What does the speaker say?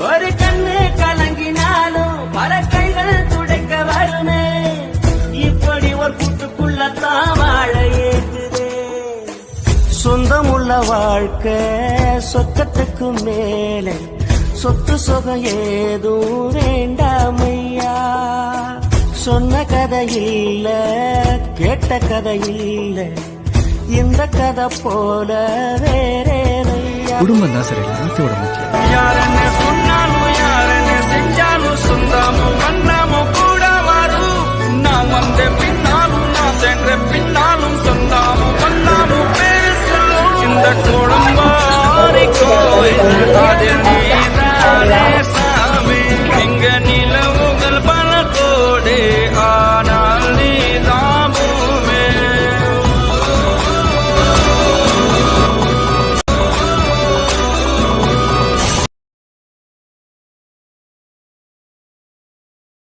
ஒரு கண்ணு கலங்கினாலும் பல கைகள் துடைக்க வருமே. இப்படி ஒரு கூட்டுக்குள்ளத்தான் வாழ ஏற்றுதே. சொந்தமுள்ள வாழ்க்கை சொத்தத்துக்கு மேலே, சொத்து சுகம் ஏதும் வேண்டாமையா. சொன்ன கதை இல்ல, கேட்ட கதை இல்ல, இந்த கதை போல வேறேனையா. குடும்பம் தான் சார் எல்லாத்தையோட முக்கியம்.